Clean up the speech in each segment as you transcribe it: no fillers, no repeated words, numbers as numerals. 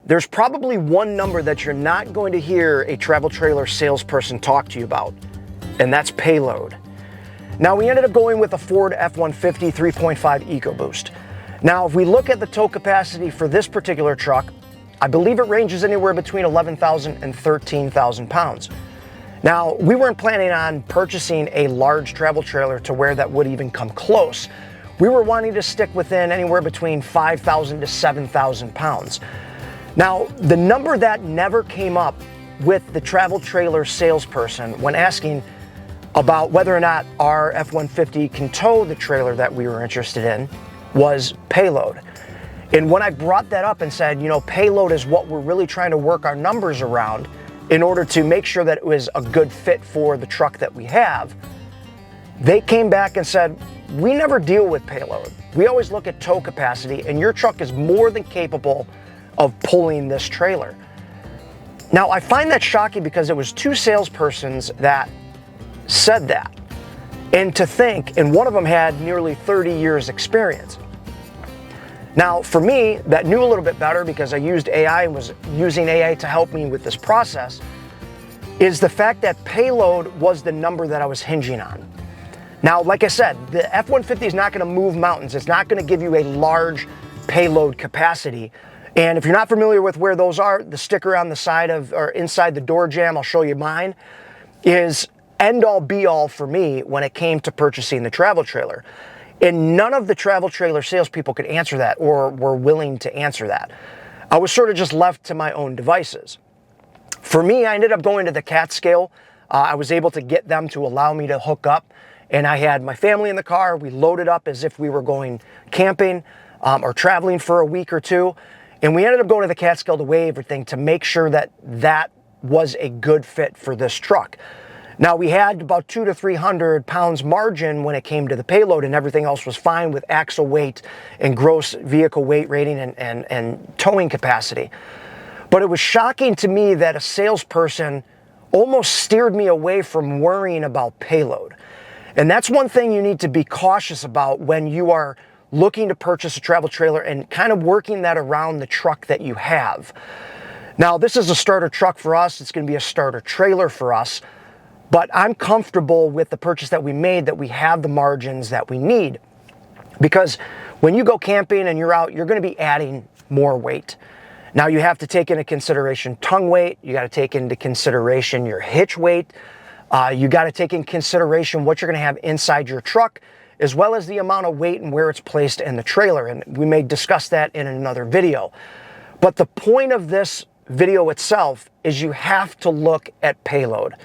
There's probably one number that you're not going to hear a travel trailer salesperson talk to you about, and that's payload. Now, we ended up going with a Ford F-150 3.5 EcoBoost. Now, if we look at the tow capacity for this particular truck, I believe it ranges anywhere between 11,000 and 13,000 pounds. Now, we weren't planning on purchasing a large travel trailer to where that would even come close. We were wanting to stick within anywhere between 5,000 to 7,000 pounds. Now, the number that never came up with the travel trailer salesperson when asking about whether or not our F-150 can tow the trailer that we were interested in was payload. And when I brought that up and said, you know, payload is what we're really trying to work our numbers around in order to make sure that it was a good fit for the truck that we have, they came back and said, we never deal with payload. We always look at tow capacity, and your truck is more than capable of pulling this trailer. Now, I find that shocking because it was two salespersons that said that. And to think, and one of them had nearly 30 years experience. Now, for me, that knew a little bit better because I used AI and was using AI to help me with this process, is the fact that payload was the number that I was hinging on. Now, like I said, the F-150 is not going to move mountains. It's not going to give you a large payload capacity. And if you're not familiar with where those are, the sticker on the side of, or inside the door jamb, I'll show you mine, is end all be all for me when it came to purchasing the travel trailer. And none of the travel trailer salespeople could answer that or were willing to answer that. I was sort of just left to my own devices. For me, I ended up going to the CAT scale. I was able to get them to allow me to hook up, and I had my family in the car. We loaded up as if we were going camping or traveling for a week or two. And we ended up going to the CAT scale to weigh everything to make sure that that was a good fit for this truck. Now, we had about 200 to 300 pounds margin when it came to the payload, and everything else was fine with axle weight and gross vehicle weight rating and towing capacity. But it was shocking to me that a salesperson almost steered me away from worrying about payload. And that's one thing you need to be cautious about when you are looking to purchase a travel trailer and kind of working that around the truck that you have. Now, this is a starter truck for us. It's going to be a starter trailer for us. But I'm comfortable with the purchase that we made, that we have the margins that we need. Because when you go camping and you're out, you're going to be adding more weight. Now, you have to take into consideration tongue weight. You got to take into consideration your hitch weight. You got to take into consideration what you're going to have inside your truck, as well as the amount of weight and where it's placed in the trailer. And we may discuss that in another video. But the point of this video itself is you have to look at payload.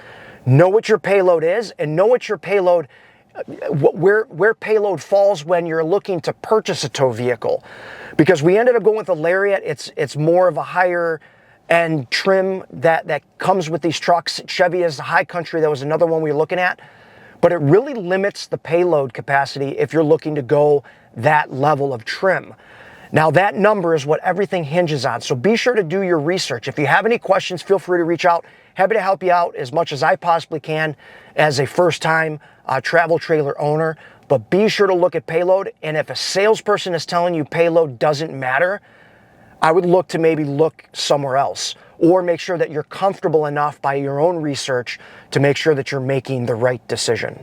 Know what your payload is, and know what your payload, where payload falls when you're looking to purchase a tow vehicle. Because we ended up going with the Lariat. It's more of a higher end trim that comes with these trucks. Chevy is the High Country. That was another one we were looking at. But it really limits the payload capacity if you're looking to go that level of trim. Now, that number is what everything hinges on. So be sure to do your research. If you have any questions, feel free to reach out. Happy to help you out as much as I possibly can as a first-time travel trailer owner. But be sure to look at payload. And if a salesperson is telling you payload doesn't matter, I would look to maybe look somewhere else. Or make sure that you're comfortable enough by your own research to make sure that you're making the right decision.